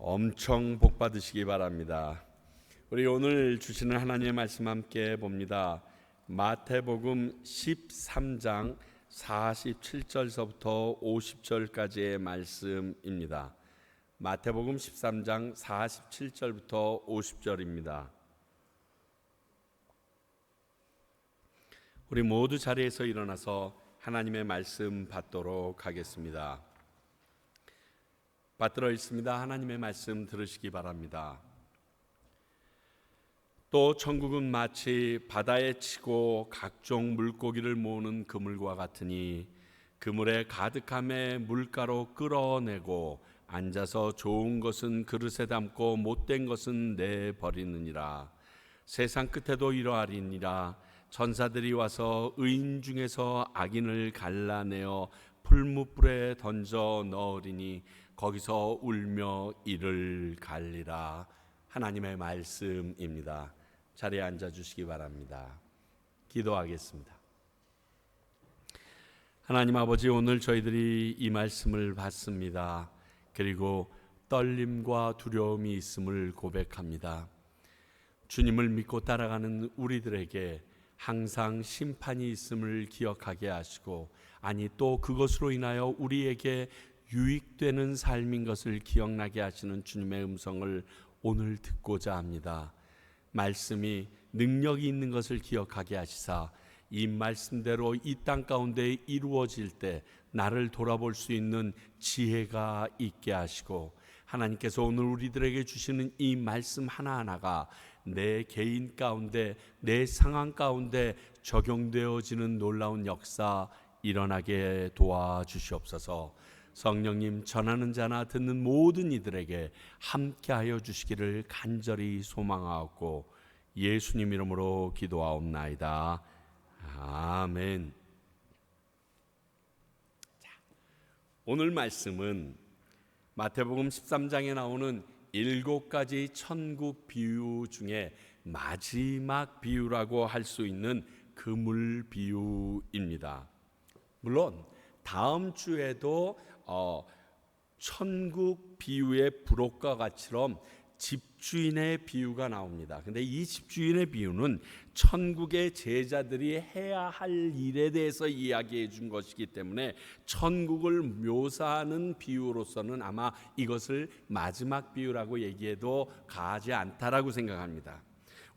엄청 복 받으시기 바랍니다. 우리 오늘 주시는 하나님의 말씀 함께 봅니다. 마태복음 13장 47절서부터 50절까지의 말씀입니다. 마태복음 13장 47절부터 50절입니다. 우리 모두 자리에서 일어나서 하나님의 말씀 받도록 하겠습니다. 받들어 있습니다. 하나님의 말씀 들으시기 바랍니다. 또 천국은 마치 바다에 치고 각종 물고기를 모으는 그물과 같으니 그물에 가득함에 물가로 끌어내고 앉아서 좋은 것은 그릇에 담고 못된 것은 내버리느니라. 세상 끝에도 이러하리니라. 천사들이 와서 의인 중에서 악인을 갈라내어 풀무불에 던져 넣으리니 거기서 울며 이를 갈리라. 하나님의 말씀입니다. 자리에 앉아 주시기 바랍니다. 기도하겠습니다. 하나님 아버지, 오늘 저희들이 이 말씀을 받습니다. 그리고 떨림과 두려움이 있음을 고백합니다. 주님을 믿고 따라가는 우리들에게 항상 심판이 있음을 기억하게 하시고, 아니 또 그것으로 인하여 우리에게 유익되는 삶인 것을 기억나게 하시는 주님의 음성을 오늘 듣고자 합니다. 말씀이 능력이 있는 것을 기억하게 하시사 이 말씀대로 이 땅 가운데 이루어질 때 나를 돌아볼 수 있는 지혜가 있게 하시고, 하나님께서 오늘 우리들에게 주시는 이 말씀 하나하나가 내 개인 가운데, 내 상황 가운데 적용되어지는 놀라운 역사 일어나게 도와주시옵소서. 성령님, 전하는 자나 듣는 모든 이들에게 함께하여 주시기를 간절히 소망하옵고 예수님 이름으로 기도하옵나이다. 아멘. 오늘 말씀은 마태복음 13장에 나오는 7가지 천국 비유 중에 마지막 비유라고 할 수 있는 그물 비유입니다. 물론 다음 주에도 천국 비유의 부록과 같이럼 집주인의 비유가 나옵니다. 근데 이 집주인의 비유는 천국의 제자들이 해야 할 일에 대해서 이야기해 준 것이기 때문에 천국을 묘사하는 비유로서는 아마 이것을 마지막 비유라고 얘기해도 과하지 않다라고 생각합니다.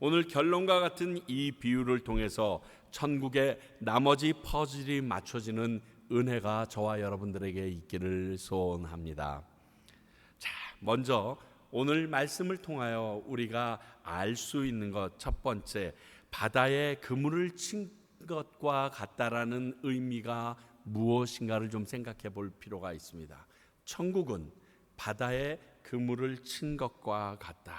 오늘 결론과 같은 이 비유를 통해서 천국의 나머지 퍼즐이 맞춰지는 은혜가 저와 여러분들에게 있기를 소원합니다. 자, 먼저 오늘 말씀을 통하여 우리가 알 수 있는 것, 첫 번째, 바다에 그물을 친 것과 같다라는 의미가 무엇인가를 좀 생각해 볼 필요가 있습니다. 천국은 바다에 그물을 친 것과 같다.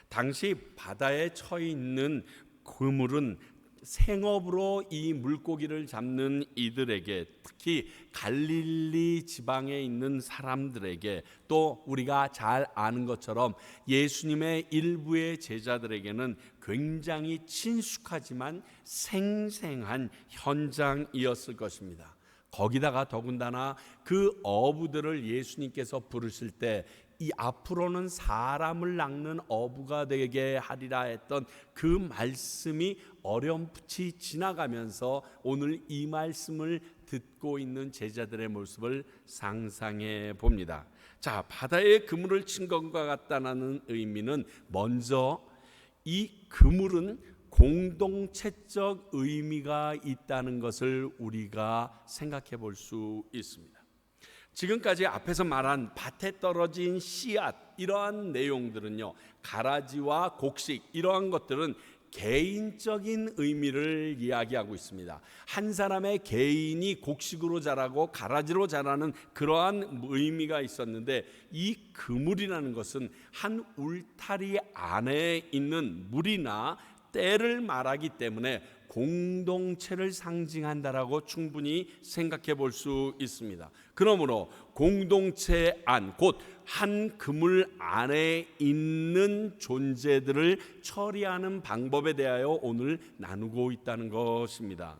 당시 바다에 처해 있는 그물은 생업으로 이 물고기를 잡는 이들에게, 특히 갈릴리 지방에 있는 사람들에게, 또 우리가 잘 아는 것처럼 예수님의 일부의 제자들에게는 굉장히 친숙하지만 생생한 현장이었을 것입니다. 거기다가 더군다나 그 어부들을 예수님께서 부르실 때 이 앞으로는 사람을 낚는 어부가 되게 하리라 했던 그 말씀이 어렴풋이 지나가면서 오늘 이 말씀을 듣고 있는 제자들의 모습을 상상해 봅니다. 자, 바다에 그물을 친 것과 같다는 의미는, 먼저 이 그물은 공동체적 의미가 있다는 것을 우리가 생각해 볼 수 있습니다. 지금까지 앞에서 말한 밭에 떨어진 씨앗, 이러한 내용들은요, 가라지와 곡식, 이러한 것들은 개인적인 의미를 이야기하고 있습니다. 한 사람의 개인이 곡식으로 자라고 가라지로 자라는 그러한 의미가 있었는데, 이 그물이라는 것은 한 울타리 안에 있는 물이나 때를 말하기 때문에 공동체를 상징한다라고 충분히 생각해 볼 수 있습니다. 그러므로 공동체 안, 곧 한 그물 안에 있는 존재들을 처리하는 방법에 대하여 오늘 나누고 있다는 것입니다.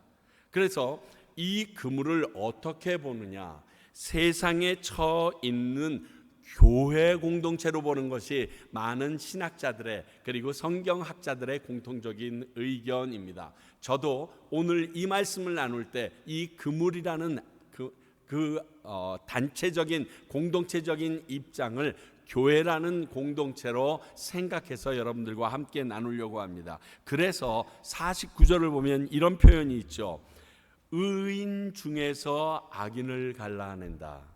그래서 이 그물을 어떻게 보느냐, 세상에 처 있는 교회 공동체로 보는 것이 많은 신학자들의 그리고 성경학자들의 공통적인 의견입니다. 저도 오늘 이 말씀을 나눌 때 이 그물이라는 단체적인 공동체적인 입장을 교회라는 공동체로 생각해서 여러분들과 함께 나누려고 합니다. 그래서 49절을 보면 이런 표현이 있죠. 의인 중에서 악인을 갈라낸다.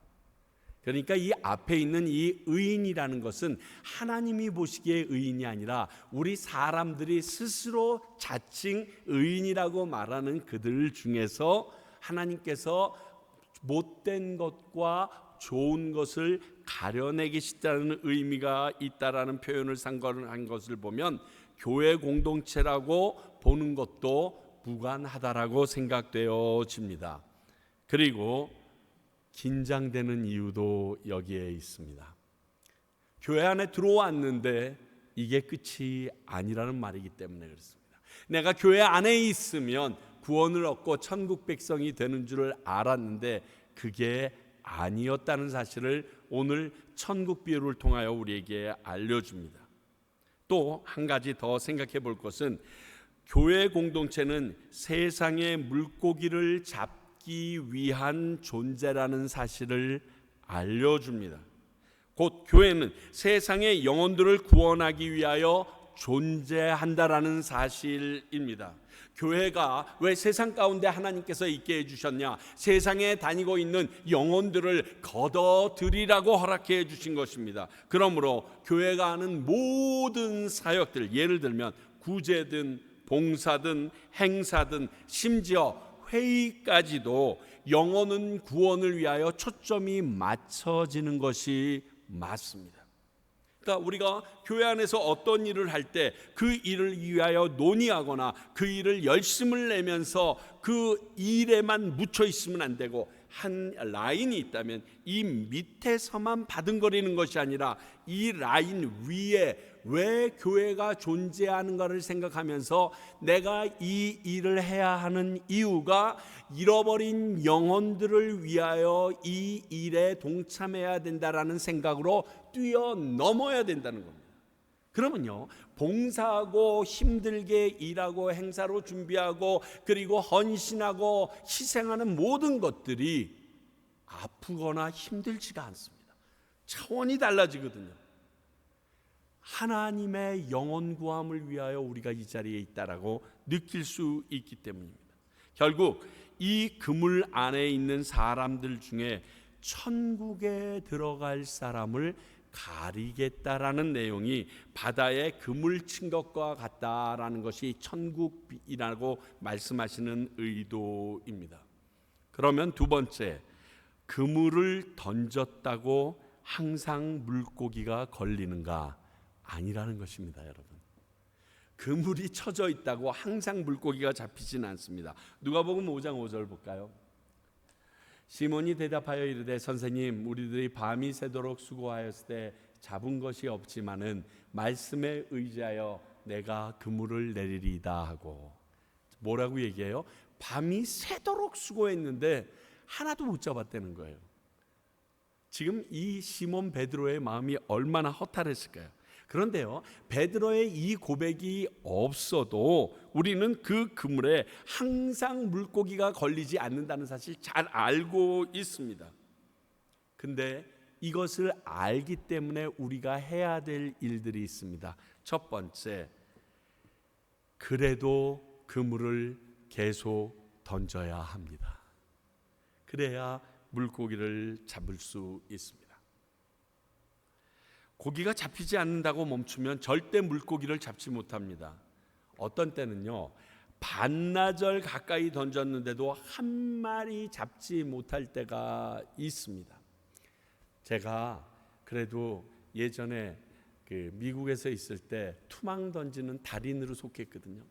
그러니까 이 앞에 있는 이 의인이라는 것은 하나님이 보시기에 의인이 아니라 우리 사람들이 스스로 자칭 의인이라고 말하는 그들 중에서 하나님께서 못된 것과 좋은 것을 가려내기 싶다는 의미가 있다라는 표현을 상관한 것을 보면 교회 공동체라고 보는 것도 무관하다라고 생각되어집니다. 그리고 긴장되는 이유도 여기에 있습니다. 교회 안에 들어왔는데 이게 끝이 아니라는 말이기 때문에 그렇습니다. 내가 교회 안에 있으면 구원을 얻고 천국 백성이 되는 줄 알았는데 그게 아니었다는 사실을 오늘 천국 비유를 통하여 우리에게 알려줍니다. 또 한 가지 더 생각해 볼 것은 교회 공동체는 세상의 물고기를 잡기 위한 존재라는 사실을 알려줍니다. 곧 교회는 세상의 영혼들을 구원하기 위하여 존재한다라는 사실입니다. 교회가 왜 세상 가운데 하나님께서 있게 해주셨냐? 세상에 다니고 있는 영혼들을 걷어들이라고 허락해 주신 것입니다. 그러므로 교회가 하는 모든 사역들, 예를 들면 구제든 봉사든 행사든 심지어 회의까지도 영혼은 구원을 위하여 초점이 맞춰지는 것이 맞습니다. 그러니까 우리가 교회 안에서 어떤 일을 할 때 그 일을 위하여 논의하거나 그 일을 열심을 내면서 그 일에만 묻혀 있으면 안 되고 한 라인이 있다면 이 밑에서만 바둥거리는 것이 아니라 이 라인 위에 왜 교회가 존재하는가를 생각하면서 내가 이 일을 해야 하는 이유가 잃어버린 영혼들을 위하여 이 일에 동참해야 된다라는 생각으로 뛰어넘어야 된다는 겁니다. 그러면요, 봉사하고 힘들게 일하고 행사로 준비하고 그리고 헌신하고 희생하는 모든 것들이 아프거나 힘들지가 않습니다. 차원이 달라지거든요. 하나님의 영혼 구함을 위하여 우리가 이 자리에 있다라고 느낄 수 있기 때문입니다. 결국 이 그물 안에 있는 사람들 중에 천국에 들어갈 사람을 가리겠다라는 내용이 바다에 그물 친 것과 같다라는 것이 천국이라고 말씀하시는 의도입니다. 그러면 두 번째, 그물을 던졌다고 항상 물고기가 걸리는가? 아니라는 것입니다, 여러분. 그물이 쳐져 있다고 항상 물고기가 잡히지는 않습니다. 누가복음 5장 5절 볼까요? 시몬이 대답하여 이르되 선생님, 우리들이 밤이 새도록 수고하였을 때 잡은 것이 없지만은 말씀에 의지하여 내가 그물을 내리리이다 하고, 뭐라고 얘기해요? 밤이 새도록 수고했는데 하나도 못 잡았다는 거예요. 지금 이 시몬 베드로의 마음이 얼마나 허탈했을까요? 그런데요, 베드로의 이 고백이 없어도 우리는 그 그물에 항상 물고기가 걸리지 않는다는 사실 잘 알고 있습니다. 근데 이것을 알기 때문에 우리가 해야 될 일들이 있습니다. 첫 번째, 그래도 그물을 계속 던져야 합니다. 그래야 물고기를 잡을 수 있습니다. 고기가 잡히지 않는다고 멈추면 절대 물고기를 잡지 못합니다. 어떤 때는요, 반나절 가까이 던졌는데도 한 마리 잡지 못할 때가 있습니다. 제가 그래도 예전에 미국에서 있을 때 투망 던지는 달인으로 속했거든요.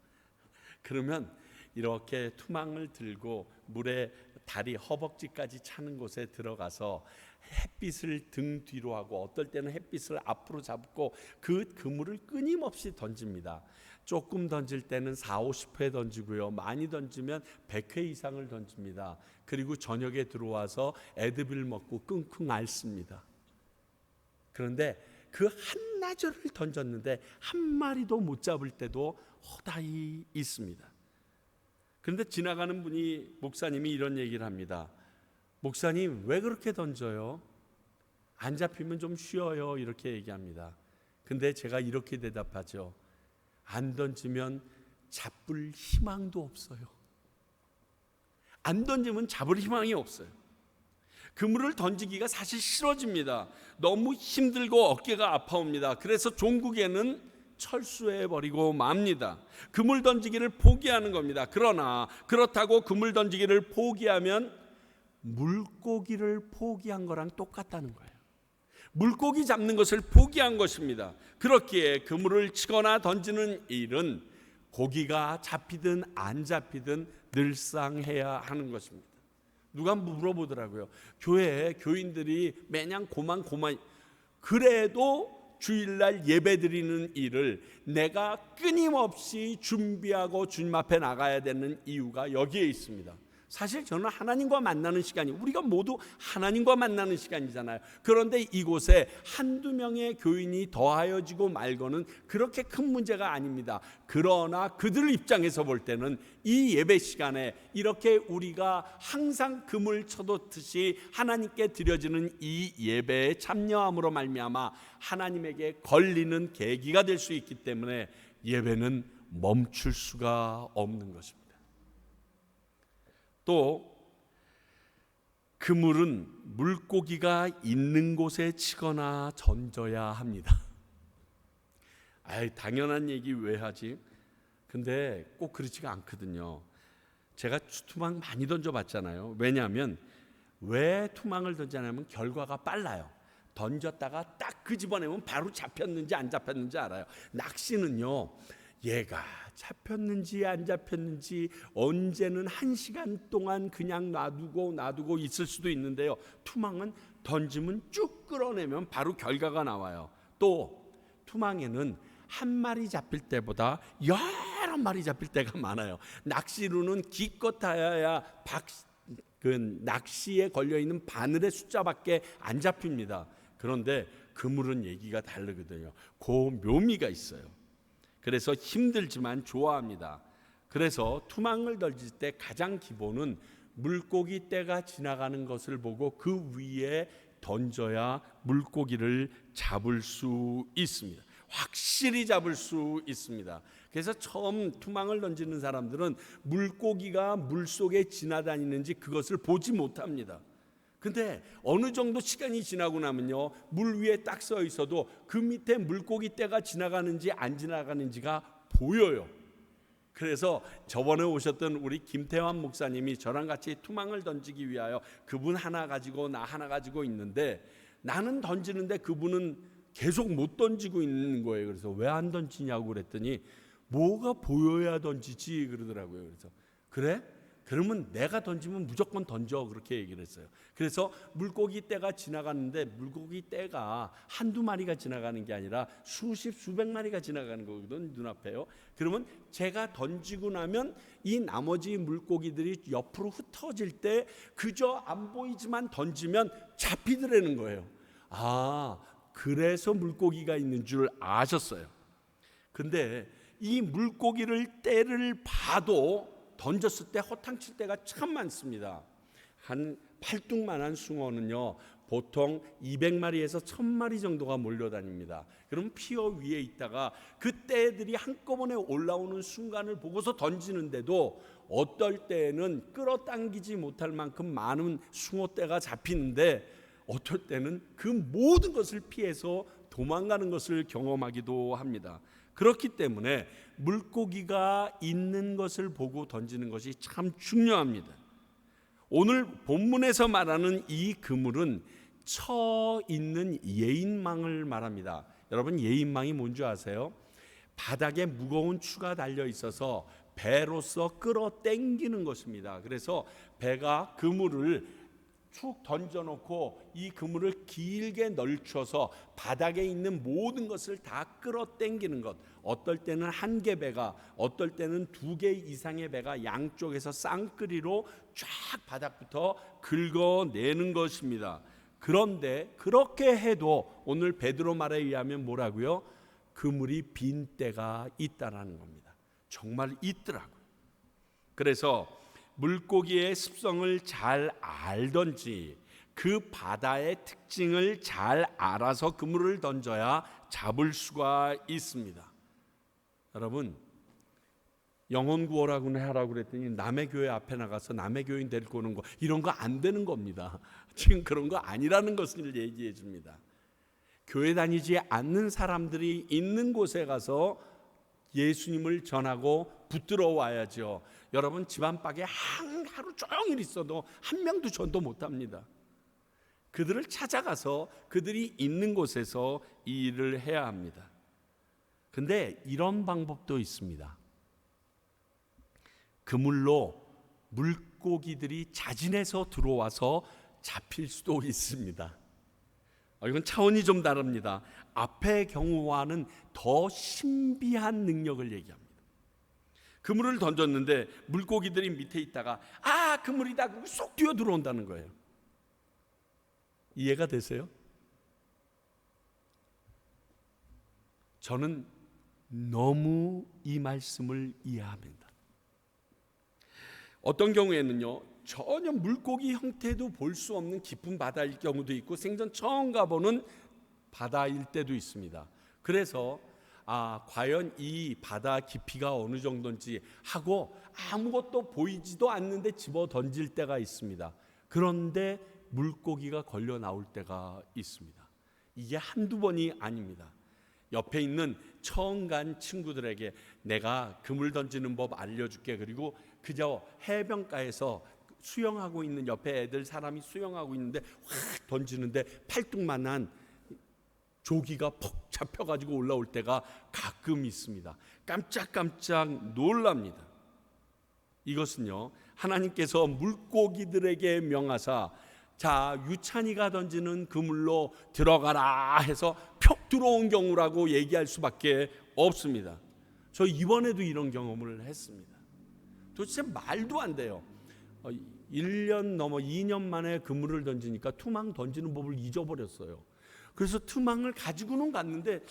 그러면 이렇게 투망을 들고 물에 다리 허벅지까지 차는 곳에 들어가서 햇빛을 등 뒤로 하고 어떨 때는 햇빛을 앞으로 잡고 그 그물을 끊임없이 던집니다. 조금 던질 때는 40-50회 던지고요. 많이 던지면 100회 이상을 던집니다. 그리고 저녁에 들어와서 에드빌 먹고 끙끙 앓습니다. 그런데 그 한나절을 던졌는데 한 마리도 못 잡을 때도 허다히 있습니다. 그런데 지나가는 분이, 목사님이 이런 얘기를 합니다. 목사님, 왜 그렇게 던져요? 안 잡히면 좀 쉬어요. 이렇게 얘기합니다. 근데 제가 이렇게 대답하죠. 안 던지면 잡을 희망도 없어요. 안 던지면 잡을 희망이 없어요. 그물을 던지기가 사실 싫어집니다. 너무 힘들고 어깨가 아파옵니다. 그래서 종국에는 철수해버리고 맙니다. 그물 던지기를 포기하는 겁니다. 그러나 그렇다고 그물 던지기를 포기하면 물고기를 포기한 거랑 똑같다는 거예요. 물고기 잡는 것을 포기한 것입니다. 그렇기에 그물을 치거나 던지는 일은 고기가 잡히든 안 잡히든 늘상 해야 하는 것입니다. 누가 물어보더라고요. 교회에 교인들이 매년 고만 그래도 주일날 예배 드리는 일을 내가 끊임없이 준비하고 주님 앞에 나가야 되는 이유가 여기에 있습니다. 사실 저는 하나님과 만나는 시간이, 우리가 모두 하나님과 만나는 시간이잖아요. 그런데 이곳에 한두 명의 교인이 더하여지고 말고는 그렇게 큰 문제가 아닙니다. 그러나 그들 입장에서 볼 때는 이 예배 시간에 이렇게 우리가 항상 금을 쳐놓듯이 하나님께 드려지는 이 예배에 참여함으로 말미암아 하나님에게 걸리는 계기가 될 수 있기 때문에 예배는 멈출 수가 없는 것입니다. 또 그물은 물고기가 있는 곳에 치거나 던져야 합니다. 당연한 얘기 왜 하지? 근데 꼭 그렇지가 않거든요. 제가 투망 많이 던져봤잖아요. 왜냐하면 왜 투망을 던지냐면 결과가 빨라요. 던졌다가 딱 끄집어내면 바로 잡혔는지 안 잡혔는지 알아요. 낚시는요, 얘가 잡혔는지 안 잡혔는지 언제는 1시간 동안 그냥 놔두고 있을 수도 있는데요. 투망은 던지면 쭉 끌어내면 바로 결과가 나와요. 또 투망에는 한 마리 잡힐 때보다 여러 마리 잡힐 때가 많아요. 낚시로는 기껏하여야 그 낚시에 걸려있는 바늘의 숫자밖에 안 잡힙니다. 그런데 그물은 얘기가 다르거든요. 그 묘미가 있어요. 그래서 힘들지만 좋아합니다. 그래서 투망을 던질 때 가장 기본은 물고기 떼가 지나가는 것을 보고 그 위에 던져야 물고기를 잡을 수 있습니다. 확실히 잡을 수 있습니다. 그래서 처음 투망을 던지는 사람들은 물고기가 물속에 지나다니는지 그것을 보지 못합니다. 근데 어느 정도 시간이 지나고 나면요, 물 위에 딱 써 있어도 그 밑에 물고기 떼가 지나가는지 안 지나가는지가 보여요. 그래서 저번에 오셨던 우리 김태환 목사님이 저랑 같이 투망을 던지기 위하여 그분 하나 가지고 나 하나 가지고 있는데, 나는 던지는데 그분은 계속 못 던지고 있는 거예요. 그래서 왜 안 던지냐고 그랬더니 뭐가 보여야 던지지 그러더라고요. 그래서 그래? 그러면 내가 던지면 무조건 던져, 그렇게 얘기를 했어요. 그래서 물고기 떼가 지나가는데 물고기 떼가 한두 마리가 지나가는 게 아니라 수백 마리가 지나가는 거거든, 눈앞에요. 그러면 제가 던지고 나면 이 나머지 물고기들이 옆으로 흩어질 때 그저 안 보이지만 던지면 잡히더라는 거예요. 그래서 물고기가 있는 줄 아셨어요. 근데 이 물고기를 떼를 봐도 던졌을 때 허탕칠 때가 참 많습니다. 한 팔뚝만한 숭어는요, 보통 200마리에서 1000마리 정도가 몰려다닙니다. 그럼 피어 위에 있다가 그 떼들이 한꺼번에 올라오는 순간을 보고서 던지는데도 어떨 때는 끌어당기지 못할 만큼 많은 숭어떼가 잡히는데, 어떨 때는 그 모든 것을 피해서 도망가는 것을 경험하기도 합니다. 그렇기 때문에 물고기가 있는 것을 보고 던지는 것이 참 중요합니다. 오늘 본문에서 말하는 이 그물은 쳐 있는 예인망을 말합니다. 여러분, 예인망이 뭔지 아세요? 바닥에 무거운 추가 달려 있어서 배로서 끌어당기는 것입니다. 그래서 배가 그물을 쭉 던져놓고 이 그물을 길게 널쳐서 바닥에 있는 모든 것을 다 끌어당기는 것. 어떨 때는 한 개 배가, 어떨 때는 2개 이상의 배가 양쪽에서 쌍끌이로 쫙 바닥부터 긁어내는 것입니다. 그런데 그렇게 해도 오늘 베드로 말에 의하면 뭐라고요? 그물이 빈 때가 있다라는 겁니다. 정말 있더라고요. 그래서 물고기의 습성을 잘 알던지 그 바다의 특징을 잘 알아서 그물을 던져야 잡을 수가 있습니다. 여러분, 영혼 구호라고는 하라고 그랬더니 남의 교회 앞에 나가서 남의 교인 데리고 오는 거, 이런 거 안 되는 겁니다. 지금 그런 거 아니라는 것을 얘기해 줍니다. 교회 다니지 않는 사람들이 있는 곳에 가서 예수님을 전하고 붙들어 와야죠. 여러분, 집 안팎에 하루 종일 있어도 한 명도 전도 못합니다. 그들을 찾아가서 그들이 있는 곳에서 이 일을 해야 합니다. 근데 이런 방법도 있습니다. 그물로 물고기들이 자진해서 들어와서 잡힐 수도 있습니다. 이건 차원이 좀 다릅니다. 앞의 경우와는 더 신비한 능력을 얘기합니다. 그물을 던졌는데 물고기들이 밑에 있다가 그물이다 그러고 쏙 뛰어 들어온다는 거예요. 이해가 되세요? 저는 너무 이 말씀을 이해합니다. 어떤 경우에는요, 전혀 물고기 형태도 볼 수 없는 깊은 바다일 경우도 있고 생전 처음 가보는 바다일 때도 있습니다. 그래서 과연 이 바다 깊이가 어느 정도인지 하고 아무것도 보이지도 않는데 집어 던질 때가 있습니다. 그런데 물고기가 걸려 나올 때가 있습니다. 이게 한두 번이 아닙니다. 옆에 있는 처음 간 친구들에게 내가 그물 던지는 법 알려줄게. 그리고 그저 해변가에서 수영하고 있는 옆에 애들 사람이 수영하고 있는데 확 던지는데 팔뚝만한 조기가 퍽 잡혀가지고 올라올 때가 가끔 있습니다. 깜짝깜짝 놀랍니다. 이것은요, 하나님께서 물고기들에게 명하사 유찬이가 던지는 그물로 들어가라 해서 푹 들어온 경우라고 얘기할 수밖에 없습니다. 저 이번에도 이런 경험을 했습니다. 도대체 말도 안 돼요. 1년 넘어 2년 만에 그물을 던지니까 투망 던지는 법을 잊어버렸어요. 그래서 투망을 가지고는 갔는데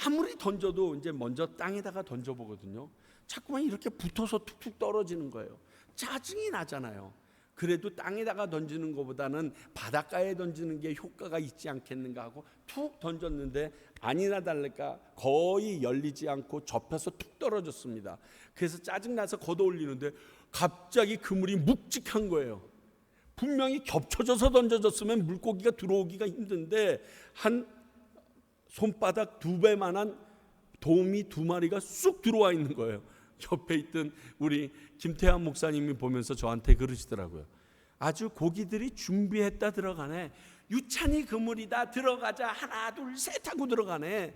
아무리 던져도 이제 먼저 땅에다가 던져보거든요. 자꾸만 이렇게 붙어서 툭툭 떨어지는 거예요. 짜증이 나잖아요. 그래도 땅에다가 던지는 것보다는 바닷가에 던지는 게 효과가 있지 않겠는가 하고 툭 던졌는데 아니나 다를까 거의 열리지 않고 접혀서 툭 떨어졌습니다. 그래서 짜증나서 걷어 올리는데 갑자기 그물이 묵직한 거예요. 분명히 겹쳐져서 던져졌으면 물고기가 들어오기가 힘든데 한 손바닥 2배만한 도미 2마리가 쑥 들어와 있는 거예요. 옆에 있던 우리 김태환 목사님이 보면서 저한테 그러시더라고요. 아주 고기들이 준비했다 들어가네. 유찬이 그물이다 들어가자 하나 둘 셋 하고 들어가네.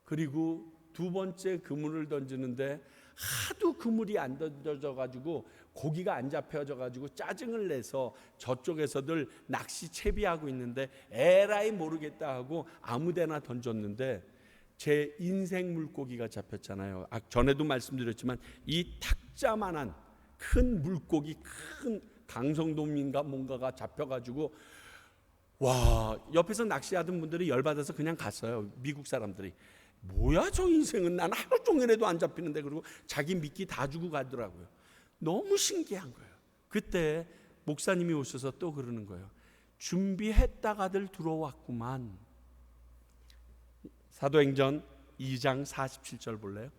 그리고 두 번째 그물을 던지는데 하도 그물이 안 던져져 가지고 고기가 안 잡혀져 가지고 짜증을 내서 저쪽에서들 낚시 채비하고 있는데 에라이 모르겠다 하고 아무데나 던졌는데 제 인생 물고기가 잡혔잖아요. 전에도 말씀드렸지만 이 탁자만한 큰 물고기, 큰 강성돔인가 뭔가가 잡혀가지고 와, 옆에서 낚시하던 분들이 열받아서 그냥 갔어요. 미국 사람들이. 뭐야 저 인생은, 난 하루 종일에도 안 잡히는데. 그리고 자기 미끼 다 주고 가더라고요. 너무 신기한 거예요. 그때 목사님이 오셔서 또 그러는 거예요. 준비했다가들 들어왔구만. 사도행전 2장 47절 볼래요?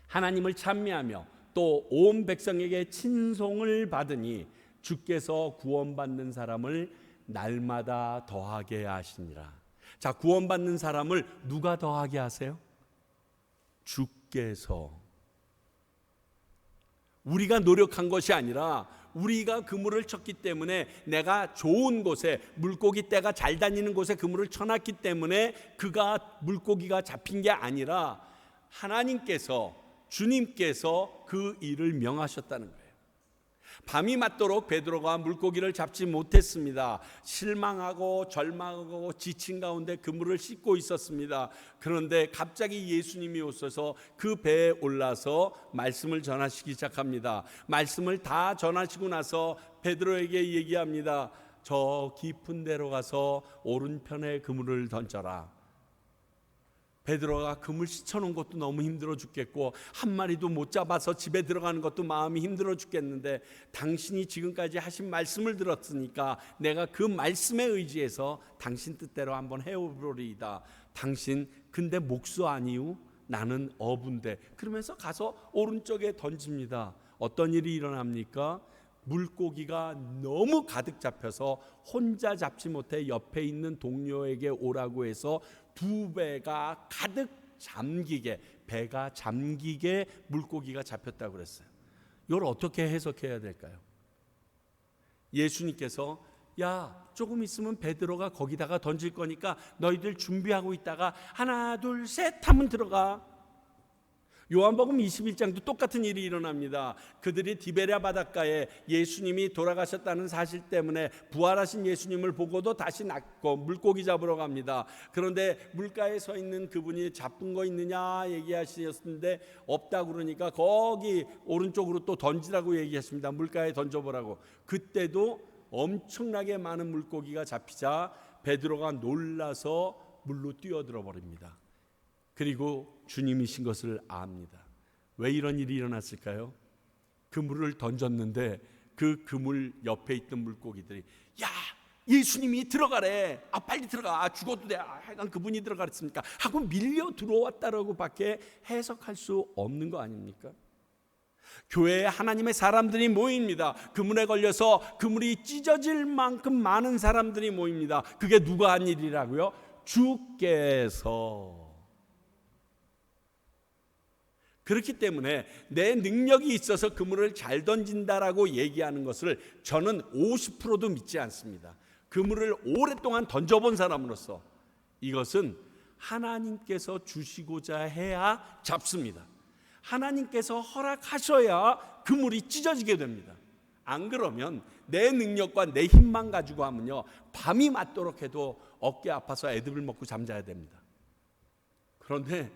하나님을 찬미하며 또 온 백성에게 친송을 받으니 주께서 구원받는 사람을 날마다 더하게 하시니라. 자, 구원받는 사람을 누가 더하게 하세요? 주께서. 우리가 노력한 것이 아니라 우리가 그물을 쳤기 때문에, 내가 좋은 곳에 물고기 떼가 잘 다니는 곳에 그물을 쳐놨기 때문에 물고기가 잡힌 게 아니라 하나님께서, 주님께서 그 일을 명하셨다는 거예요. 밤이 맞도록 베드로가 물고기를 잡지 못했습니다. 실망하고 절망하고 지친 가운데 그물을 씻고 있었습니다. 그런데 갑자기 예수님이 오셔서 그 배에 올라서 말씀을 전하시기 시작합니다. 말씀을 다 전하시고 나서 베드로에게 얘기합니다. 저 깊은 데로 가서 오른편에 그물을 던져라. 베드로가 그물 씻어놓은 것도 너무 힘들어 죽겠고 한 마리도 못 잡아서 집에 들어가는 것도 마음이 힘들어 죽겠는데 당신이 지금까지 하신 말씀을 들었으니까 내가 그 말씀에 의지해서 당신 뜻대로 한번 해보리이다. 당신 근데 목수 아니요? 나는 어부인데. 그러면서 가서 오른쪽에 던집니다. 어떤 일이 일어납니까? 물고기가 너무 가득 잡혀서 혼자 잡지 못해 옆에 있는 동료에게 오라고 해서 두 배가 가득 잠기게, 배가 잠기게 물고기가 잡혔다고 그랬어요. 이걸 어떻게 해석해야 될까요? 예수님께서 야, 조금 있으면 베드로가 거기다가 던질 거니까 너희들 준비하고 있다가 하나 둘 셋 하면 들어가. 요한복음 21장도 똑같은 일이 일어납니다. 그들이 디베랴 바닷가에 예수님이 돌아가셨다는 사실 때문에 부활하신 예수님을 보고도 다시 낚고 물고기 잡으러 갑니다. 그런데 물가에 서 있는 그분이 잡은 거 있느냐 얘기하셨는데 없다고 그러니까 거기 오른쪽으로 또 던지라고 얘기했습니다. 물가에 던져보라고. 그때도 엄청나게 많은 물고기가 잡히자 베드로가 놀라서 물로 뛰어들어 버립니다. 그리고 주님이신 것을 압니다. 왜 이런 일이 일어났을까요? 그물을 던졌는데 그 그물 옆에 있던 물고기들이 야, 예수님이 들어가래. 빨리 들어가. 죽어도 돼. 하여간 그분이 들어가랬습니까? 하고 밀려 들어왔다라고 밖에 해석할 수 없는 거 아닙니까? 교회에 하나님의 사람들이 모입니다. 그물에 걸려서 그물이 찢어질 만큼 많은 사람들이 모입니다. 그게 누가 한 일이라고요? 주께서. 그렇기 때문에 내 능력이 있어서 그물을 잘 던진다라고 얘기하는 것을 저는 50%도 믿지 않습니다. 그물을 오랫동안 던져본 사람으로서 이것은 하나님께서 주시고자 해야 잡습니다. 하나님께서 허락하셔야 그물이 찢어지게 됩니다. 안 그러면 내 능력과 내 힘만 가지고 하면요, 밤이 맞도록 해도 어깨 아파서 애듭을 먹고 잠자야 됩니다. 그런데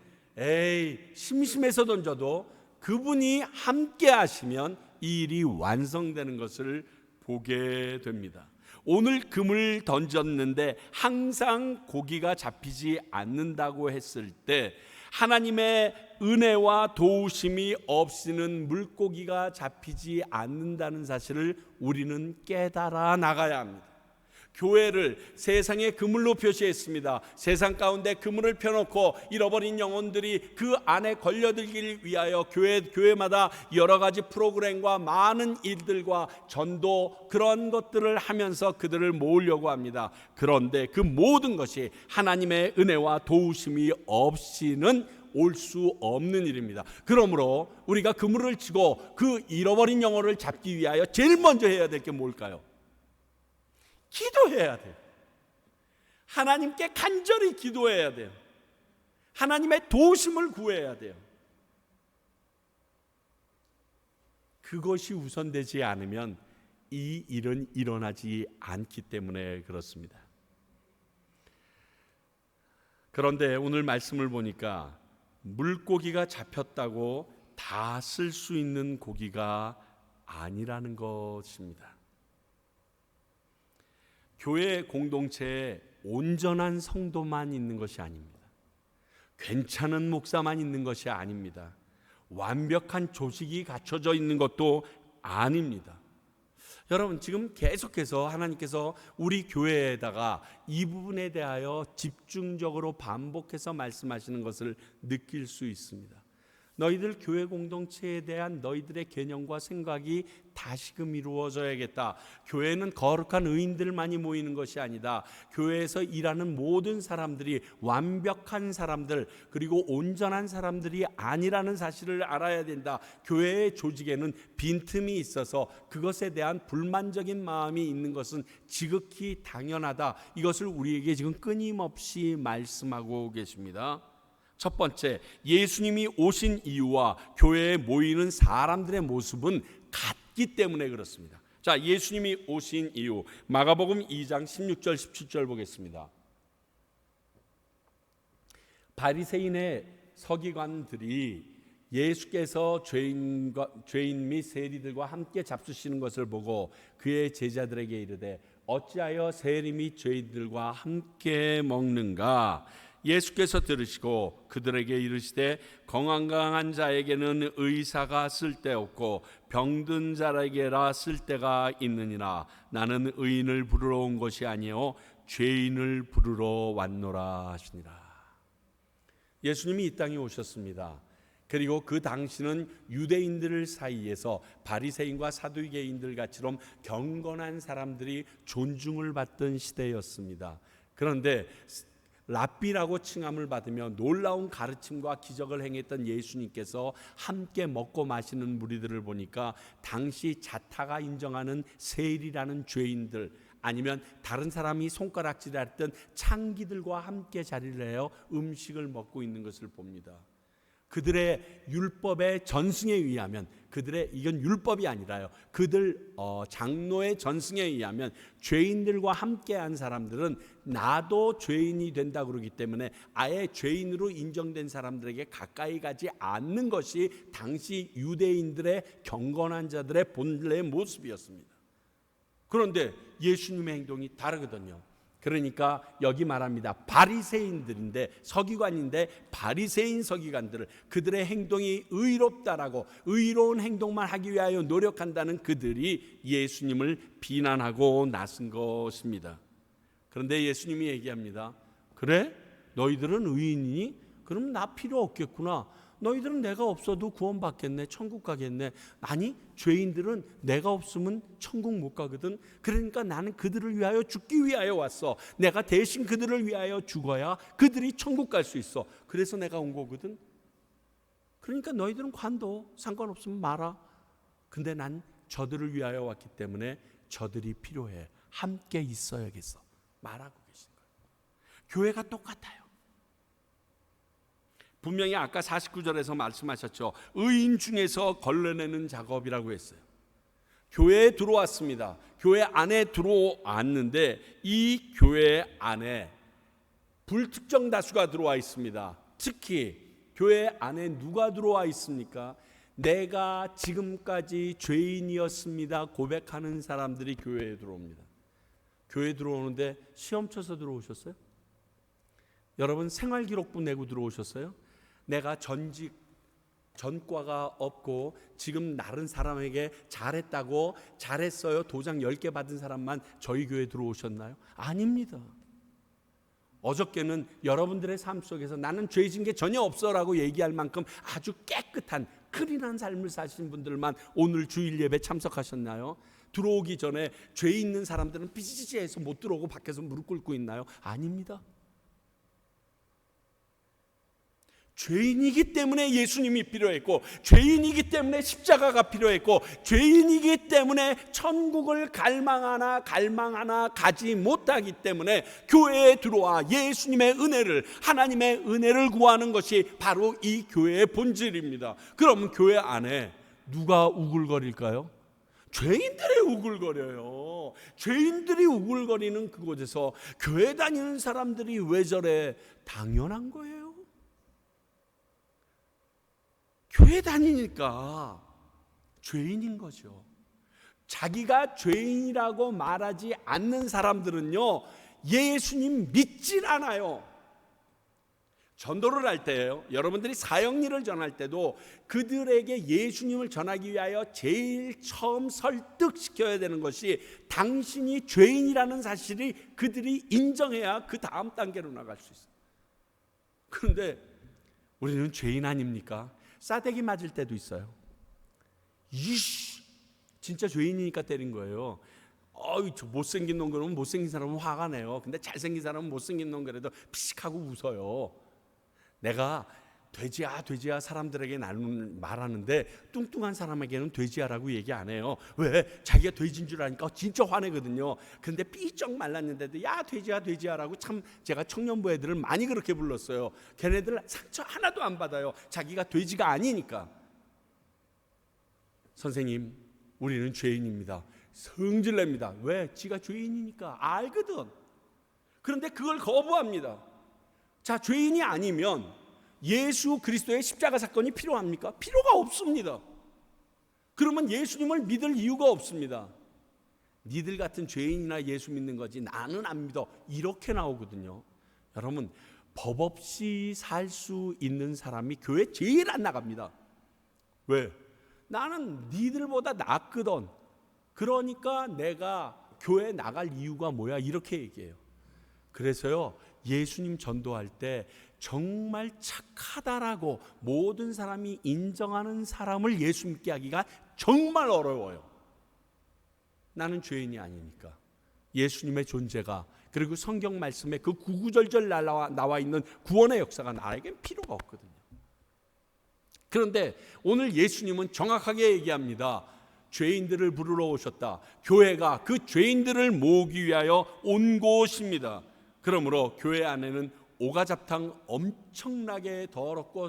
심심해서 던져도 그분이 함께 하시면 이 일이 완성되는 것을 보게 됩니다. 오늘 그물 던졌는데 항상 고기가 잡히지 않는다고 했을 때 하나님의 은혜와 도우심이 없이는 물고기가 잡히지 않는다는 사실을 우리는 깨달아 나가야 합니다. 교회를 세상의 그물로 표시했습니다. 세상 가운데 그물을 펴놓고 잃어버린 영혼들이 그 안에 걸려들기를 위하여 교회마다 여러 가지 프로그램과 많은 일들과 전도 그런 것들을 하면서 그들을 모으려고 합니다. 그런데 그 모든 것이 하나님의 은혜와 도우심이 없이는 올 수 없는 일입니다. 그러므로 우리가 그물을 치고 그 잃어버린 영혼을 잡기 위하여 제일 먼저 해야 될 게 뭘까요? 기도해야 돼요. 하나님께 간절히 기도해야 돼요. 하나님의 도우심을 구해야 돼요. 그것이 우선되지 않으면 이 일은 일어나지 않기 때문에 그렇습니다. 그런데 오늘 말씀을 보니까 물고기가 잡혔다고 다 쓸 수 있는 고기가 아니라는 것입니다. 교회 공동체에 온전한 성도만 있는 것이 아닙니다. 괜찮은 목사만 있는 것이 아닙니다. 완벽한 조직이 갖춰져 있는 것도 아닙니다. 여러분, 지금 계속해서 하나님께서 우리 교회에다가 이 부분에 대하여 집중적으로 반복해서 말씀하시는 것을 느낄 수 있습니다. 너희들 교회 공동체에 대한 너희들의 개념과 생각이 다시금 이루어져야겠다. 교회는 거룩한 의인들만이 모이는 것이 아니다. 교회에서 일하는 모든 사람들이 완벽한 사람들 그리고 온전한 사람들이 아니라는 사실을 알아야 된다. 교회의 조직에는 빈틈이 있어서 그것에 대한 불만적인 마음이 있는 것은 지극히 당연하다. 이것을 우리에게 지금 끊임없이 말씀하고 계십니다. 첫 번째, 예수님이 오신 이유와 교회에 모이는 사람들의 모습은 같기 봤기 때문에 그렇습니다. 자, 예수님이 오신 이유 마가복음 2장 16절 17절 보겠습니다. 바리새인의 서기관들이 예수께서 죄인 및 세리들과 함께 잡수시는 것을 보고 그의 제자들에게 이르되 어찌하여 세리 및 죄인들과 함께 먹는가? 예수께서 들으시고 그들에게 이르시되 건강한 자에게는 의사가 쓸데없고 병든 자에게라 쓸데가 있느니라. 나는 의인을 부르러 온 것이 아니요 죄인을 부르러 왔노라 하시니라. 예수님이 이 땅에 오셨습니다. 그리고 그 당시는 유대인들 사이에서 바리새인과 사두개인들 같이럼 경건한 사람들이 존중을 받던 시대였습니다. 그런데 랍비라고 칭함을 받으며 놀라운 가르침과 기적을 행했던 예수님께서 함께 먹고 마시는 무리들을 보니까 당시 자타가 인정하는 세리라는 죄인들 아니면 다른 사람이 손가락질했던 창기들과 함께 자리를 해요 음식을 먹고 있는 것을 봅니다. 그들의 율법의 전승에 의하면 이건 율법이 아니라요. 그들 장로의 전승에 의하면 죄인들과 함께한 사람들은 나도 죄인이 된다 그러기 때문에 아예 죄인으로 인정된 사람들에게 가까이 가지 않는 것이 당시 유대인들의 경건한 자들의 본래의 모습이었습니다. 그런데 예수님의 행동이 다르거든요. 그러니까 여기 말합니다. 바리새인들인데 서기관인데 바리새인 서기관들을 그들의 행동이 의롭다라고 의로운 행동만 하기 위하여 노력한다는 그들이 예수님을 비난하고 나선 것입니다. 그런데 예수님이 얘기합니다. 그래? 너희들은 의인이니? 그럼 나 필요 없겠구나. 너희들은 내가 없어도 구원받겠네. 천국 가겠네. 아니 죄인들은 내가 없으면 천국 못 가거든. 그러니까 나는 그들을 위하여 죽기 위하여 왔어. 내가 대신 그들을 위하여 죽어야 그들이 천국 갈 수 있어. 그래서 내가 온 거거든. 그러니까 너희들은 관둬. 상관없으면 말아. 근데 난 저들을 위하여 왔기 때문에 저들이 필요해. 함께 있어야겠어. 말하고 계신 거예요. 교회가 똑같아요. 분명히 아까 49절에서 말씀하셨죠. 의인 중에서 걸러내는 작업이라고 했어요. 교회에 들어왔습니다. 교회 안에 들어왔는데 이 교회 안에 불특정 다수가 들어와 있습니다. 특히 교회 안에 누가 들어와 있습니까? 내가 지금까지 죄인이었습니다 고백하는 사람들이 교회에 들어옵니다. 교회에 들어오는데 시험 쳐서 들어오셨어요? 여러분 생활기록부 내고 들어오셨어요? 내가 전과가 없고 지금 다른 사람에게 잘했어요 도장 10개 받은 사람만 저희 교회에 들어오셨나요? 아닙니다. 어저께는 여러분들의 삶 속에서 나는 죄진 게 전혀 없어라고 얘기할 만큼 아주 깨끗한 클린한 삶을 사신 분들만 오늘 주일 예배 참석하셨나요? 들어오기 전에 죄 있는 사람들은 삐지지해서 못 들어오고 밖에서 무릎 꿇고 있나요? 아닙니다. 죄인이기 때문에 예수님이 필요했고 죄인이기 때문에 십자가가 필요했고 죄인이기 때문에 천국을 갈망하나 가지 못하기 때문에 교회에 들어와 예수님의 은혜를 하나님의 은혜를 구하는 것이 바로 이 교회의 본질입니다. 그럼 교회 안에 누가 우글거릴까요? 죄인들이 우글거려요. 죄인들이 우글거리는 그곳에서 교회 다니는 사람들이 왜 저래? 당연한 거예요. 교회 다니니까 죄인인 거죠. 자기가 죄인이라고 말하지 않는 사람들은요 예수님 믿질 않아요. 전도를 할 때요 여러분들이 사역일을 전할 때도 그들에게 예수님을 전하기 위하여 제일 처음 설득시켜야 되는 것이 당신이 죄인이라는 사실이 그들이 인정해야 그 다음 단계로 나갈 수 있어요. 그런데 우리는 죄인 아닙니까? 싸대기 맞을 때도 있어요. 이씨, 진짜 죄인이니까 때린 거예요. 저 못생긴 놈 그러면 못생긴 사람은 화가 내요. 근데 잘생긴 사람은 못생긴 놈 그래도 피식하고 웃어요. 내가 돼지야 사람들에게 나는 말하는데 뚱뚱한 사람에게는 돼지야라고 얘기 안 해요. 왜? 자기가 돼지인 줄 아니까 진짜 화내거든요. 근데 삐쩍 말랐는데도 야 돼지야라고 참 제가 청년부 애들을 많이 그렇게 불렀어요. 걔네들 상처 하나도 안 받아요. 자기가 돼지가 아니니까. 선생님 우리는 죄인입니다. 성질냅니다. 왜? 지가 죄인이니까 알거든. 그런데 그걸 거부합니다. 자, 죄인이 아니면 예수 그리스도의 십자가 사건이 필요합니까? 필요가 없습니다. 그러면 예수님을 믿을 이유가 없습니다. 니들 같은 죄인이나 예수 믿는 거지 나는 안 믿어. 이렇게 나오거든요. 여러분, 법 없이 살 수 있는 사람이 교회 제일 안 나갑니다. 왜? 나는 니들보다 낫거든. 그러니까 내가 교회 나갈 이유가 뭐야? 이렇게 얘기해요. 그래서요, 예수님 전도할 때 정말 착하다라고 모든 사람이 인정하는 사람을 예수 믿게 하기가 정말 어려워요. 나는 죄인이 아니니까. 예수님의 존재가, 그리고 성경 말씀에 그 구구절절 나와 있는 구원의 역사가 나에겐 필요가 없거든요. 그런데 오늘 예수님은 정확하게 얘기합니다. 죄인들을 부르러 오셨다. 교회가 그 죄인들을 모으기 위하여 온 곳입니다. 그러므로 교회 안에는 오가잡탕 엄청나게 더럽고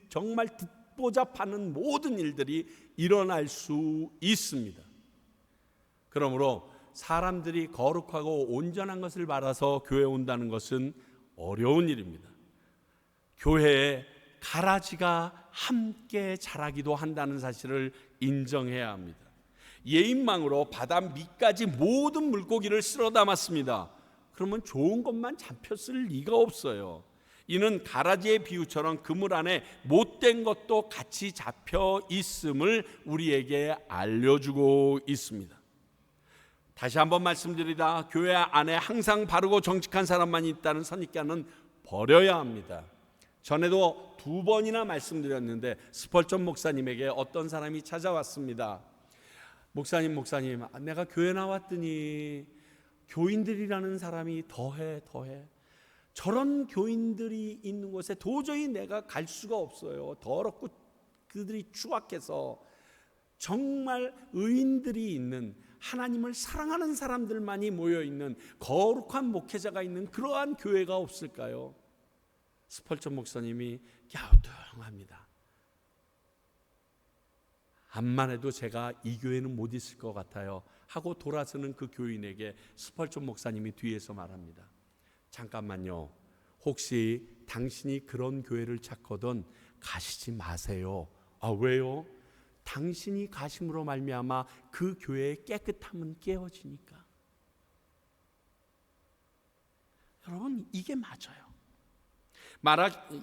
정말 듣보잡하는 모든 일들이 일어날 수 있습니다. 그러므로 사람들이 거룩하고 온전한 것을 바라서 교회에 온다는 것은 어려운 일입니다. 교회에 가라지가 함께 자라기도 한다는 사실을 인정해야 합니다. 예인망으로 바다 밑까지 모든 물고기를 쓸어 담았습니다. 그러면 좋은 것만 잡혔을 리가 없어요. 이는 가라지의 비유처럼 그물 안에 못된 것도 같이 잡혀 있음을 우리에게 알려주고 있습니다. 다시 한번 말씀드리다, 교회 안에 항상 바르고 정직한 사람만 있다는 선입견은 버려야 합니다. 전에도 2번이나 말씀드렸는데 스펄전 목사님에게 어떤 사람이 찾아왔습니다. 목사님, 내가 교회 나왔더니 교인들이라는 사람이 더해. 저런 교인들이 있는 곳에 도저히 내가 갈 수가 없어요. 더럽고 그들이 추악해서. 정말 의인들이 있는, 하나님을 사랑하는 사람들만이 모여있는 거룩한 목회자가 있는 그러한 교회가 없을까요? 스펄전 목사님이 갸우뚱합니다. 암만 해도 제가 이 교회는 못 있을 것 같아요 하고 돌아서는 그 교인에게 스펄전 목사님이 뒤에서 말합니다. 잠깐만요. 혹시 당신이 그런 교회를 찾거든 가시지 마세요. 아, 왜요? 당신이 가심으로 말미암아 그 교회의 깨끗함은 깨어지니까. 여러분, 이게 맞아요.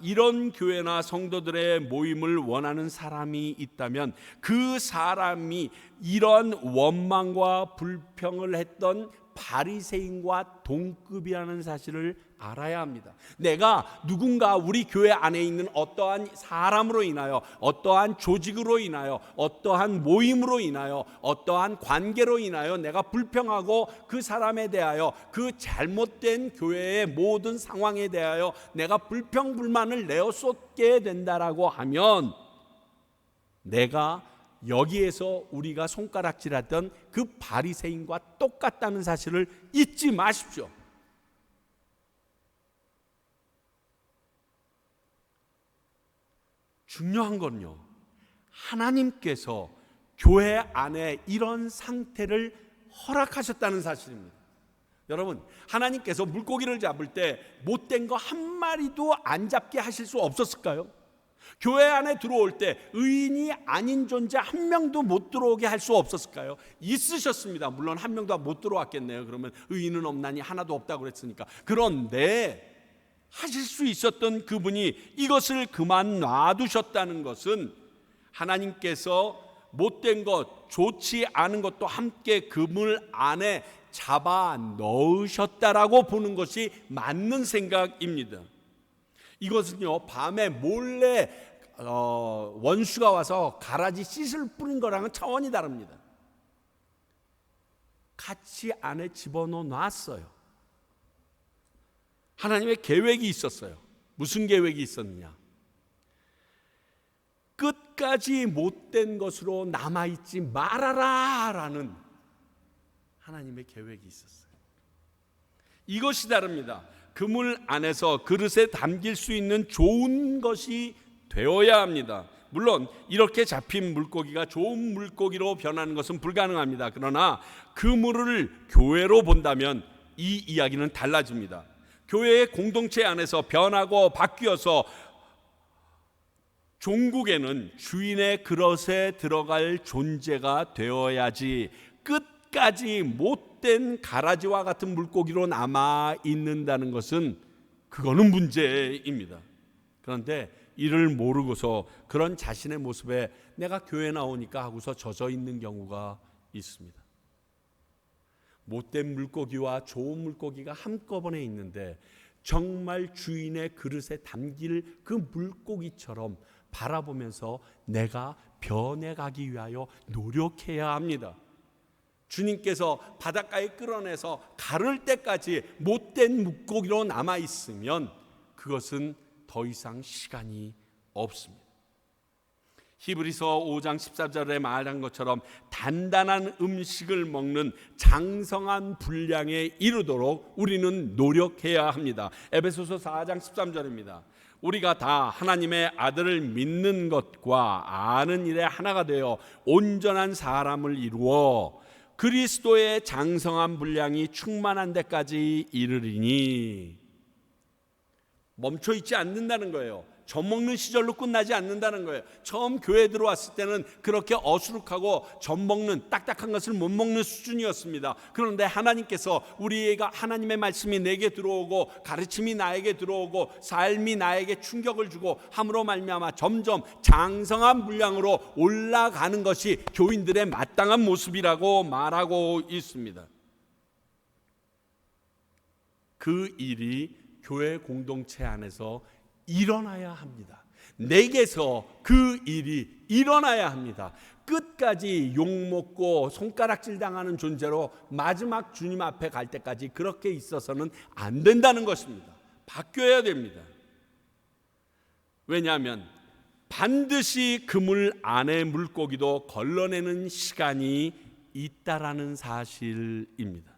이런 교회나 성도들의 모임을 원하는 사람이 있다면 그 사람이 이런 원망과 불평을 했던 바리새인과 동급이라는 사실을 알아야 합니다. 내가 누군가 우리 교회 안에 있는 어떠한 사람으로 인하여, 어떠한 조직으로 인하여, 어떠한 모임으로 인하여, 어떠한 관계로 인하여 내가 불평하고 그 사람에 대하여, 그 잘못된 교회의 모든 상황에 대하여 내가 불평불만을 내어 쏟게 된다라고 하면 내가 여기에서 우리가 손가락질하던 그 바리새인과 똑같다는 사실을 잊지 마십시오. 중요한 건요, 하나님께서 교회 안에 이런 상태를 허락하셨다는 사실입니다. 여러분, 하나님께서 물고기를 잡을 때 못된 거 한 마리도 안 잡게 하실 수 없었을까요? 교회 안에 들어올 때 의인이 아닌 존재 한 명도 못 들어오게 할 수 없었을까요? 있으셨습니다. 물론 한 명도 못 들어왔겠네요. 그러면 의인은 없나니 하나도 없다고 그랬으니까. 그런데 하실 수 있었던 그분이 이것을 그만 놔두셨다는 것은 하나님께서 못된 것, 좋지 않은 것도 함께 그물 안에 잡아 넣으셨다라고 보는 것이 맞는 생각입니다. 이것은요, 밤에 몰래 원수가 와서 가라지 씨를 뿌린 거랑은 차원이 다릅니다. 같이 안에 집어넣어 놨어요. 하나님의 계획이 있었어요. 무슨 계획이 있었느냐? 끝까지 못된 것으로 남아있지 말아라라는 하나님의 계획이 있었어요. 이것이 다릅니다. 그물 안에서 그릇에 담길 수 있는 좋은 것이 되어야 합니다. 물론 이렇게 잡힌 물고기가 좋은 물고기로 변하는 것은 불가능합니다. 그러나 그물을 교회로 본다면 이 이야기는 달라집니다. 교회의 공동체 안에서 변하고 바뀌어서 종국에는 주인의 그릇에 들어갈 존재가 되어야지 끝까지 못된 가라지와 같은 물고기로 남아 있는다는 것은 그거는 문제입니다. 그런데 이를 모르고서 그런 자신의 모습에 내가 교회 나오니까 하고서 젖어 있는 경우가 있습니다. 못된 물고기와 좋은 물고기가 한꺼번에 있는데 정말 주인의 그릇에 담길 그 물고기처럼 바라보면서 내가 변해가기 위하여 노력해야 합니다. 주님께서 바닷가에 끌어내서 가를 때까지 못된 물고기로 남아있으면 그것은 더 이상 시간이 없습니다. 히브리서 5장 14절에 말한 것처럼 단단한 음식을 먹는 장성한 분량에 이르도록 우리는 노력해야 합니다. 에베소서 4장 13절입니다. 우리가 다 하나님의 아들을 믿는 것과 아는 일에 하나가 되어 온전한 사람을 이루어 그리스도의 장성한 분량이 충만한 데까지 이르리니, 멈춰 있지 않는다는 거예요. 젖 먹는 시절로 끝나지 않는다는 거예요. 처음 교회 들어왔을 때는 그렇게 어수룩하고 젖 먹는 딱딱한 것을 못 먹는 수준이었습니다. 그런데 하나님께서 우리가 하나님의 말씀이 내게 들어오고 가르침이 나에게 들어오고 삶이 나에게 충격을 주고 함으로 말미암아 점점 장성한 분량으로 올라가는 것이 교인들의 마땅한 모습이라고 말하고 있습니다. 그 일이 교회 공동체 안에서 일어나야 합니다. 내게서 그 일이 일어나야 합니다. 끝까지 욕먹고 손가락질 당하는 존재로 마지막 주님 앞에 갈 때까지 그렇게 있어서는 안 된다는 것입니다. 바뀌어야 됩니다. 왜냐하면 반드시 그물 안의 물고기도 걸러내는 시간이 있다라는 사실입니다.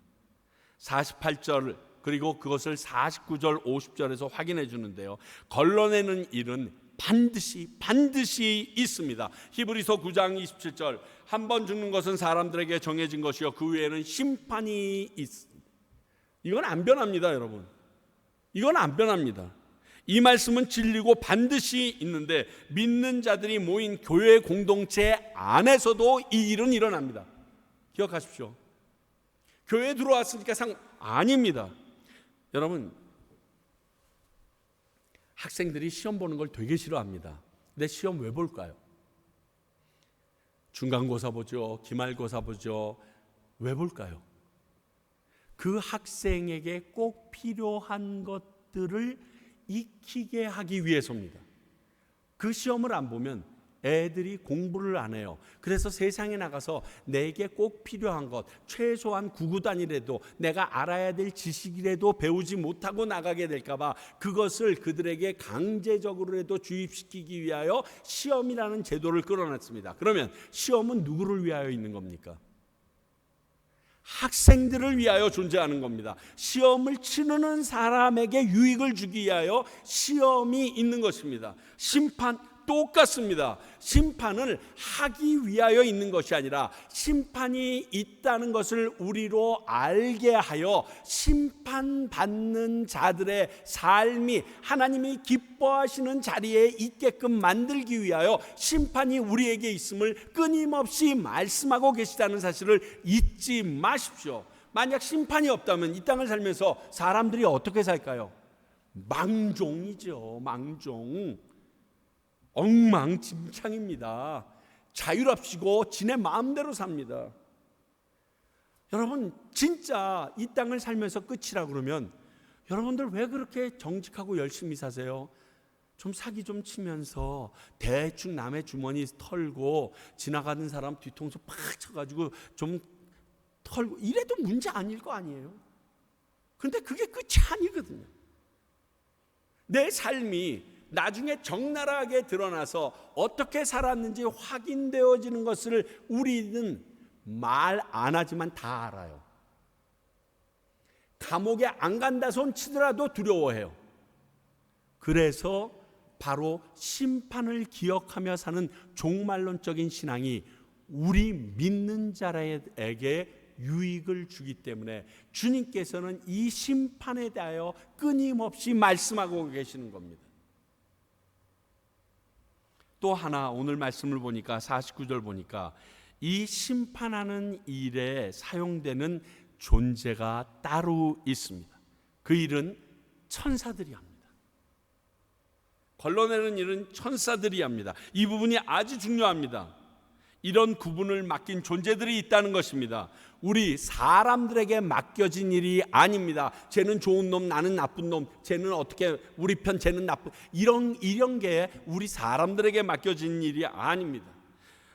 48절 그리고 그것을 49절 50절에서 확인해 주는데요, 걸러내는 일은 반드시 있습니다. 히브리서 9장 27절 한 번 죽는 것은 사람들에게 정해진 것이요 그 외에는 심판이 있습니다. 이건 안 변합니다. 여러분, 이건 안 변합니다. 이 말씀은 진리고 반드시 있는데 믿는 자들이 모인 교회 공동체 안에서도 이 일은 일어납니다. 기억하십시오. 교회에 들어왔으니까 아닙니다. 여러분, 학생들이 시험 보는 걸 되게 싫어합니다. 근데 시험 왜 볼까요? 중간고사 보죠, 기말고사 보죠. 왜 볼까요? 그 학생에게 꼭 필요한 것들을 익히게 하기 위해서입니다. 그 시험을 안 보면 애들이 공부를 안 해요. 그래서 세상에 나가서 내게 꼭 필요한 것, 최소한 구구단이라도 내가 알아야 될 지식이라도 배우지 못하고 나가게 될까 봐 그것을 그들에게 강제적으로라도 주입시키기 위하여 시험이라는 제도를 끌어냈습니다. 그러면 시험은 누구를 위하여 있는 겁니까? 학생들을 위하여 존재하는 겁니다. 시험을 치르는 사람에게 유익을 주기 위하여 시험이 있는 것입니다. 심판 똑같습니다. 심판을 하기 위하여 있는 것이 아니라 심판이 있다는 것을 우리로 알게 하여 심판받는 자들의 삶이 하나님이 기뻐하시는 자리에 있게끔 만들기 위하여 심판이 우리에게 있음을 끊임없이 말씀하고 계시다는 사실을 잊지 마십시오. 만약 심판이 없다면 이 땅을 살면서 사람들이 어떻게 살까요? 망종이죠. 망종. 엉망진창입니다. 자유롭시고 지네 마음대로 삽니다. 여러분, 진짜 이 땅을 살면서 끝이라 그러면 여러분들 왜 그렇게 정직하고 열심히 사세요? 좀 사기 좀 치면서 대충 남의 주머니 털고 지나가는 사람 뒤통수 팍 쳐가지고 좀 털고 이래도 문제 아닐 거 아니에요? 그런데 그게 끝이 아니거든요. 내 삶이 나중에 적나라하게 드러나서 어떻게 살았는지 확인되어지는 것을 우리는 말 안 하지만 다 알아요. 감옥에 안 간다 손 치더라도 두려워해요. 그래서 바로 심판을 기억하며 사는 종말론적인 신앙이 우리 믿는 자에게 유익을 주기 때문에 주님께서는 이 심판에 대하여 끊임없이 말씀하고 계시는 겁니다. 또 하나 오늘 말씀을 보니까 49절 보니까 이 심판하는 일에 사용되는 존재가 따로 있습니다. 그 일은 천사들이 합니다. 걸러내는 일은 천사들이 합니다. 이 부분이 아주 중요합니다. 이런 구분을 맡긴 존재들이 있다는 것입니다. 우리 사람들에게 맡겨진 일이 아닙니다. 쟤는 좋은 놈, 나는 나쁜 놈, 쟤는 어떻게 우리 편, 쟤는 나쁜, 이런 게 우리 사람들에게 맡겨진 일이 아닙니다.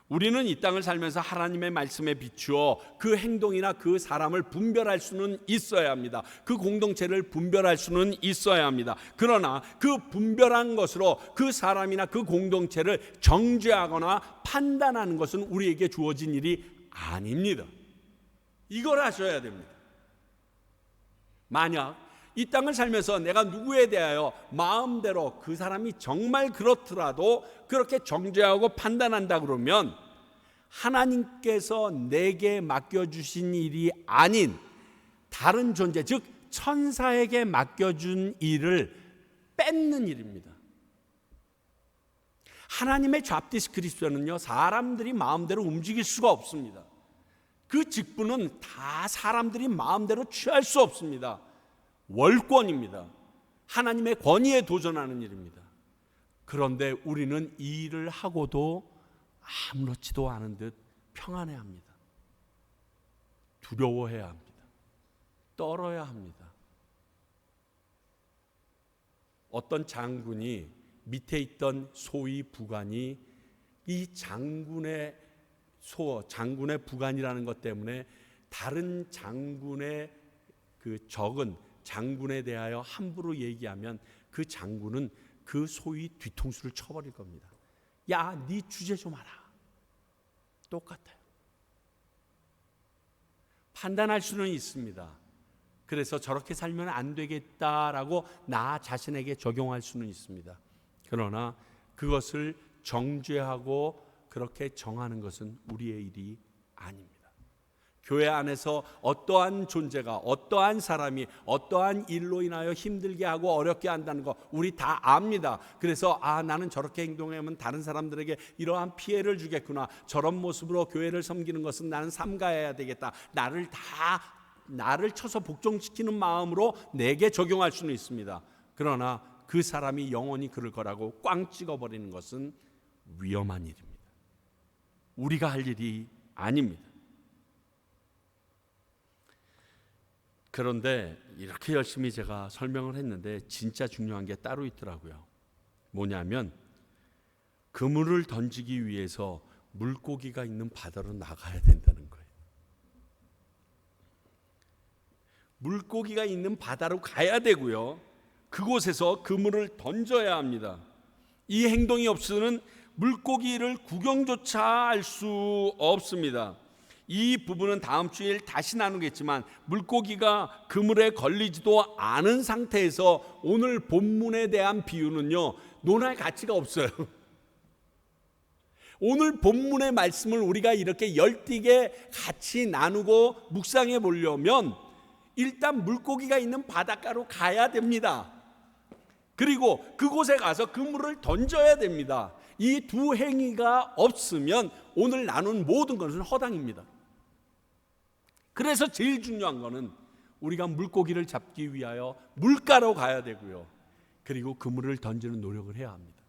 우리는 이 땅을 살면서 하나님의 말씀에 비추어 그 행동이나 그 사람을 분별할 수는 있어야 합니다. 그 공동체를 분별할 수는 있어야 합니다. 그러나 그 분별한 것으로 그 사람이나 그 공동체를 정죄하거나 판단하는 것은 우리에게 주어진 일이 아닙니다. 이걸 아셔야 됩니다. 만약 이 땅을 살면서 내가 누구에 대하여 마음대로 그 사람이 정말 그렇더라도 그렇게 정죄하고 판단한다 그러면 하나님께서 내게 맡겨주신 일이 아닌 다른 존재, 즉 천사에게 맡겨준 일을 뺏는 일입니다. 하나님의 잡 디스크립션은요, 사람들이 마음대로 움직일 수가 없습니다. 그 직분은 다 사람들이 마음대로 취할 수 없습니다. 월권입니다. 하나님의 권위에 도전하는 일입니다. 그런데 우리는 이 일을 하고도 아무렇지도 않은 듯 평안해야 합니다. 두려워해야 합니다. 떨어야 합니다. 어떤 장군이 밑에 있던 소위 부관이 이 장군의 부관이라는 것 때문에 다른 장군의 그 적은 장군에 대하여 함부로 얘기하면 그 장군은 그 소위 뒤통수를 쳐버릴 겁니다. 야, 네 주제 좀 알아. 똑같아요. 판단할 수는 있습니다. 그래서 저렇게 살면 안 되겠다라고 나 자신에게 적용할 수는 있습니다. 그러나 그것을 정죄하고 그렇게 정하는 것은 우리의 일이 아닙니다. 교회 안에서 어떠한 존재가 어떠한 사람이 어떠한 일로 인하여 힘들게 하고 어렵게 한다는 거 우리 다 압니다. 그래서 나는 저렇게 행동하면 다른 사람들에게 이러한 피해를 주겠구나. 저런 모습으로 교회를 섬기는 것은 나는 삼가해야 되겠다. 나를 쳐서 복종시키는 마음으로 내게 적용할 수는 있습니다. 그러나 그 사람이 영원히 그럴 거라고 꽝 찍어버리는 것은 위험한 일입니다. 우리가 할 일이 아닙니다. 그런데 이렇게 열심히 제가 설명을 했는데 진짜 중요한 게 따로 있더라고요. 뭐냐면 그물을 던지기 위해서 물고기가 있는 바다로 나가야 된다는 거예요. 물고기가 있는 바다로 가야 되고요. 그곳에서 그물을 던져야 합니다. 이 행동이 없이는 물고기를 구경조차 할 수 없습니다. 이 부분은 다음 주일 다시 나누겠지만 물고기가 그물에 걸리지도 않은 상태에서 오늘 본문에 대한 비유는요, 논할 가치가 없어요. 오늘 본문의 말씀을 우리가 이렇게 열띠게 같이 나누고 묵상해 보려면 일단 물고기가 있는 바닷가로 가야 됩니다. 그리고 그곳에 가서 그물을 던져야 됩니다. 이 두 행위가 없으면 오늘 나눈 모든 것은 허당입니다. 그래서 제일 중요한 것은 우리가 물고기를 잡기 위하여 물가로 가야 되고요. 그리고 그물을 던지는 노력을 해야 합니다.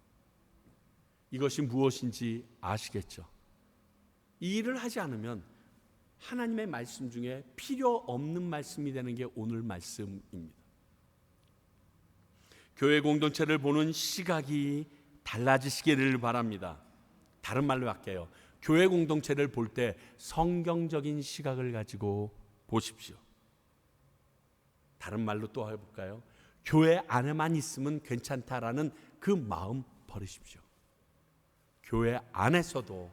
이것이 무엇인지 아시겠죠? 이 일을 하지 않으면 하나님의 말씀 중에 필요 없는 말씀이 되는 게 오늘 말씀입니다. 교회 공동체를 보는 시각이 달라지시기를 바랍니다. 다른 말로 할게요. 교회 공동체를 볼 때 성경적인 시각을 가지고 보십시오. 다른 말로 또 해볼까요? 교회 안에만 있으면 괜찮다라는 그 마음 버리십시오. 교회 안에서도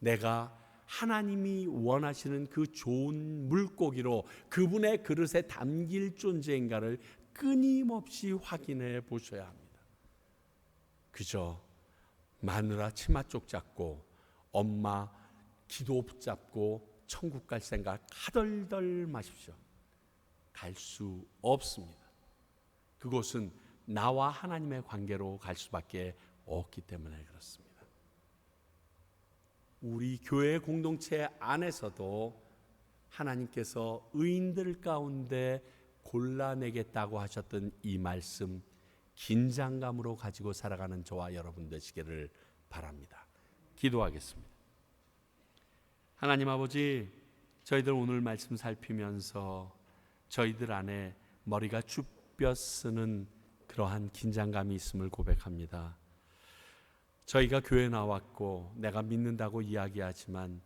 내가 하나님이 원하시는 그 좋은 물고기로 그분의 그릇에 담길 존재인가를 끊임없이 확인해 보셔야 합니다. 그저 마누라 치마 쪽 잡고 엄마 기도 붙잡고 천국 갈 생각 하덜덜 마십시오. 갈 수 없습니다. 그곳은 나와 하나님의 관계로 갈 수밖에 없기 때문에 그렇습니다. 우리 교회 공동체 안에서도 하나님께서 의인들 가운데 골라내겠다고 하셨던 이 말씀 긴장감으로 가지고 살아가는 저와 여러분 되시기를 바랍니다. 기도하겠습니다. 하나님 아버지, 저희들 오늘 말씀 살피면서 저희들 안에 머리가 쭈뼛 쓰는 그러한 긴장감이 있음을 고백합니다. 저희가 교회 나왔고 내가 믿는다고 이야기하지만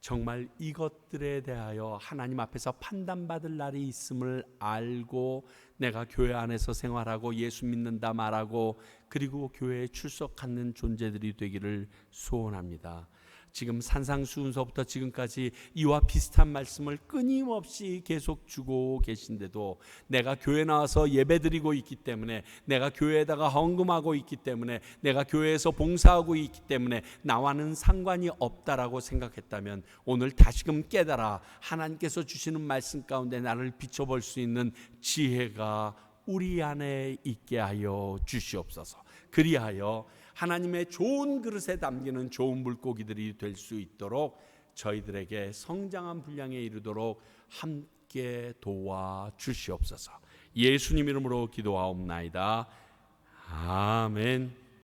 정말 이것들에 대하여 하나님 앞에서 판단받을 날이 있음을 알고 내가 교회 안에서 생활하고 예수 믿는다 말하고 그리고 교회에 출석하는 존재들이 되기를 소원합니다. 지금 산상수훈서부터 지금까지 이와 비슷한 말씀을 끊임없이 계속 주고 계신데도 내가 교회 나와서 예배드리고 있기 때문에, 내가 교회에다가 헌금하고 있기 때문에, 내가 교회에서 봉사하고 있기 때문에 나와는 상관이 없다라고 생각했다면 오늘 다시금 깨달아 하나님께서 주시는 말씀 가운데 나를 비춰볼 수 있는 지혜가 우리 안에 있게 하여 주시옵소서. 그리하여 하나님의 좋은 그릇에 담기는 좋은 물고기들이 될 수 있도록 저희들에게 성장한 분량에 이르도록 함께 도와 주시옵소서. 예수님 이름으로 기도하옵나이다. 아멘.